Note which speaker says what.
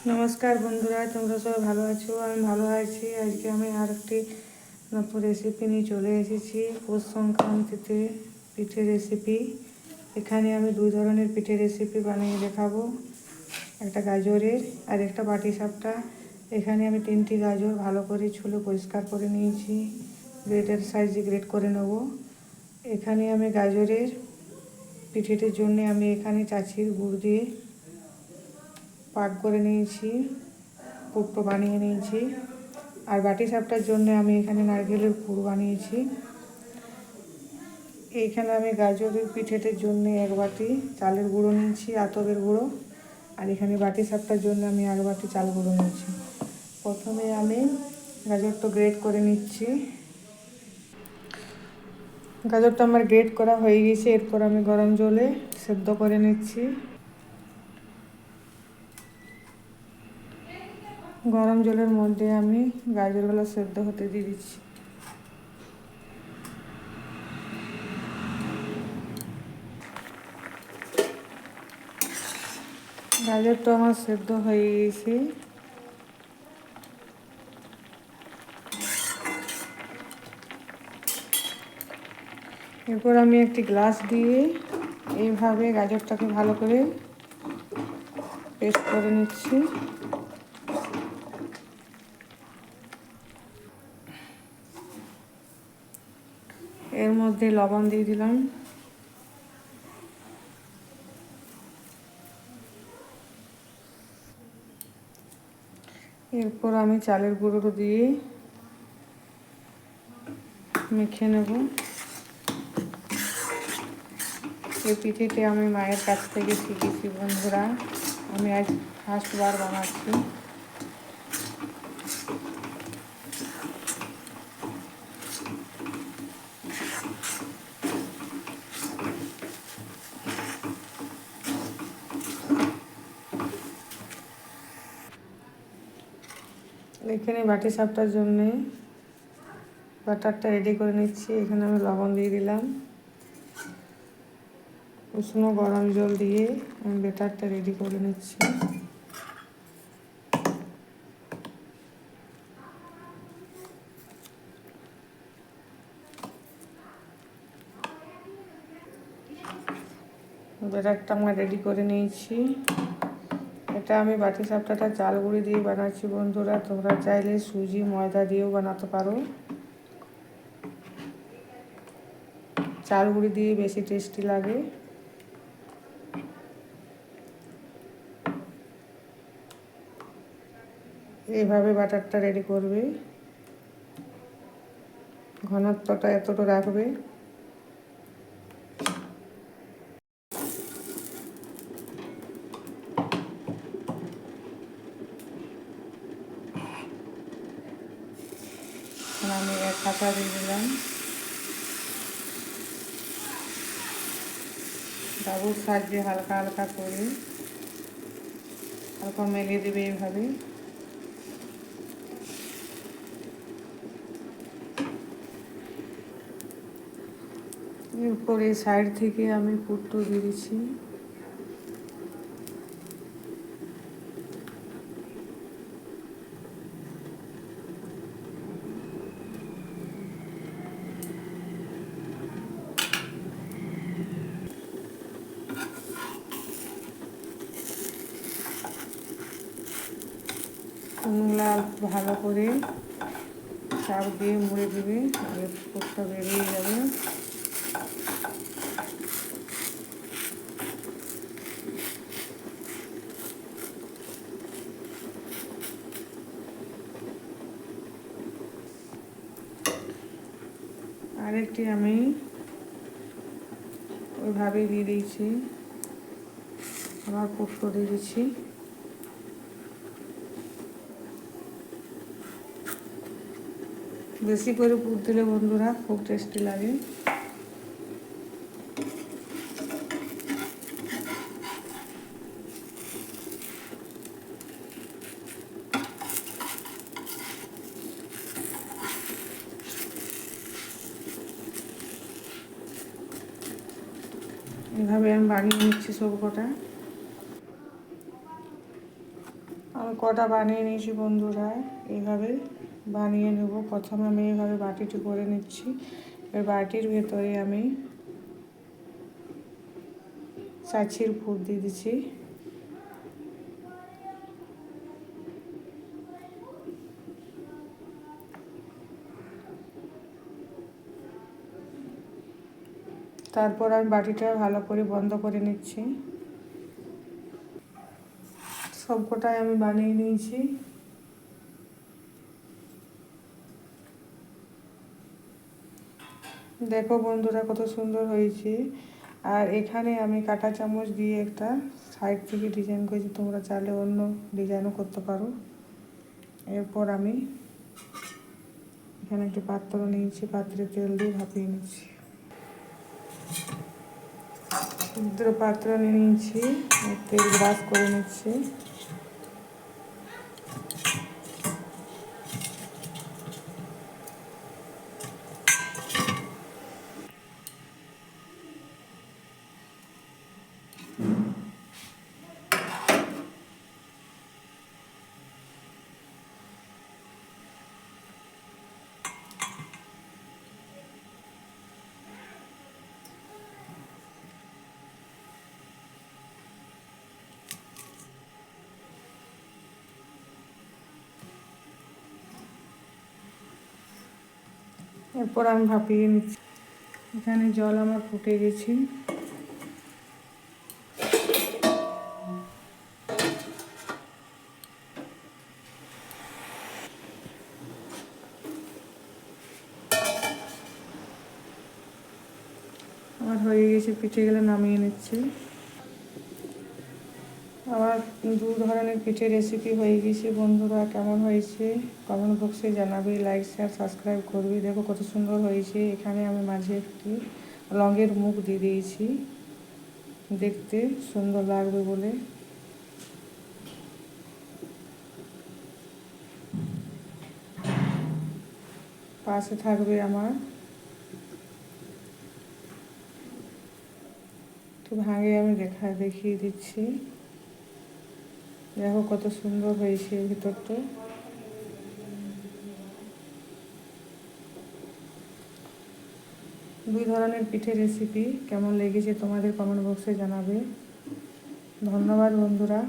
Speaker 1: নমস্কার বন্ধুরা, তোমরা সবাই ভালো আছো? আমি ভালো আছি। আজকে আমি আরেকটি নতুন রেসিপি নিয়ে চলে এসেছি। পৌষ সংক্রান্তিতে পিঠে রেসিপি। এখানে আমি দুই ধরনের পিঠে রেসিপি বানিয়ে দেখাবো, একটা গাজরের আর একটা পাটিসাপটা। এখানে আমি 3টি গাজর ভালো করে ছুলে পরিষ্কার করে নিয়েছি, গ্রেটের সাইজে গ্রেট করে নেব। এখানে আমি গাজরের পিঠেটির জন্য আমি এখানে চাচির গুড় দিয়ে পাক করে নিয়েছি, পুরটো বানিয়ে নিয়েছি। আর পাটিসাপটার জন্য আমি এখানে নারকেলের পুর বানিয়েছি। এইখানে আমি গাজরের পিঠেটির জন্য 1 বাটি চালের গুঁড়ো নিয়েছি, আতপের গুঁড়ো। আর এখানে পাটিসাপটার জন্য আমি 1 বাটি চাল গুঁড়ো নিয়েছি। প্রথমে আমি গাজরটা গ্রেট করে নিচ্ছি। গাজরটা আমার গ্রেট করা হয়ে গেছে। এরপর আমি গরম জলে সেদ্ধ করে নিচ্ছি। গরম জলের মধ্যে আমি গাজরগুলো সেদ্ধ হতে দিয়ে দিচ্ছি। গাজরটা আমার সেদ্ধ হয়ে গেছে। এরপর আমি একটি গ্লাস দিয়ে এইভাবে গাজরটাকে ভালো করে পেস্ট করে নিচ্ছি। এর মধ্যে লবণ দিয়ে দিলাম। এরপর আমি চালের গুঁড়ো দিয়ে মেখে নেব। এই পিঠেটি আমি মায়ের কাছ থেকে শিখেছি বন্ধুরা। আমি আজ ফার্স্টবার বানাচ্ছি। এখানে পাটিসাপটার জন্যে ব্যাটারটা রেডি করে নিচ্ছি। এখানে আমি লবণ দিয়ে দিলাম। উষ্ণ গরম জল দিয়ে আমি ব্যাটারটা রেডি করে নিচ্ছি। ব্যাটারটা আমরা রেডি করে নিয়েছি। এটা আমি পাটিসাপটাটা চাল গুঁড়ি দিয়ে বানাচ্ছি বন্ধুরা। তোমরা চাইলে সুজি ময়দা দিয়েও বানাতে পারো। চাল গুঁড়ি দিয়ে বেশি টেস্টি লাগে। এইভাবে ব্যাটারটা রেডি করবে। ঘনত্বটা এতটা রাখবে। আমি 1 কাঁচা দিয়ে দিলাম। ডাবুর সাহায্যে হালকা হালকা করে হালকা মেলিয়ে দেবে এইভাবে। এরপর এই সাইড থেকে আমি পুরটো দিয়ে দিচ্ছি। লাল ভালো করে চাপ দিয়ে মুড়ে দেবে, তাহলে পুরটা বেরিয়ে যাবে। আরেকটি আমি ওইভাবে দিয়ে দিয়েছি, আবার পুরটো দিয়ে দিচ্ছি। বেশি করে পুর দিলে বন্ধুরা খুব টেস্টি লাগে। এভাবে আমি বানিয়ে নিচ্ছি সব কটা। আমি কটা বানিয়ে নিয়েছি বন্ধুরা, এইভাবে বানিয়ে নেব। প্রথমে আমি এইভাবে বাটিটি করে নিচ্ছি। এবার বাটির ভেতরে আমি ছাঁচির পুর দিয়ে দিচ্ছি। তারপর আমি বাটিটা ভালো করে বন্ধ করে নিচ্ছি। সবকটাই আমি বানিয়ে নিয়েছি। দেখো বন্ধুরা কত সুন্দর হয়েছে। আর এখানে আমি কাঁটা চামচ দিয়ে একটা সাইড থেকে ডিজাইন করেছি, তোমরা চাইলে অন্য ডিজাইনও করতে পারো। এরপর আমি এখানে একটি পাত্র নিয়েছি, পাত্রে তেল দিয়ে ভাপিয়ে নিচ্ছি। দুটো পাত্র নিয়ে নিয়েছি, তেল ব্রাশ করে নিচ্ছি। এরপর আমি ভাপিয়ে নিচ্ছি। এখানে জল আমার ফুটে গেছে। আমার হয়ে গেছে, পিঠেগুলো নামিয়ে নিচ্ছি। আমার দু ধরনের পিঠে রেসিপি হয়ে গেছে বন্ধুরা। কেমন হয়েছে কমেন্ট বক্সে জানাবে, লাইক শেয়ার সাবস্ক্রাইব করবি। দেখো কত সুন্দর হয়েছে। এখানে আমি মাঝে একটি লঙের মুখ দিয়ে দিয়েছি, দেখতে সুন্দর লাগবে বলে। পাশে থাকবে আমার। একটু ভাঙে আমি দেখিয়ে দিচ্ছি। দেখো কত সুন্দর হয়েছে ভিতরটা। দুই ধরনের পিঠে রেসিপি কেমন লেগেছে তোমাদের কমেন্ট বক্সে জানাবে। ধন্যবাদ বন্ধুরা।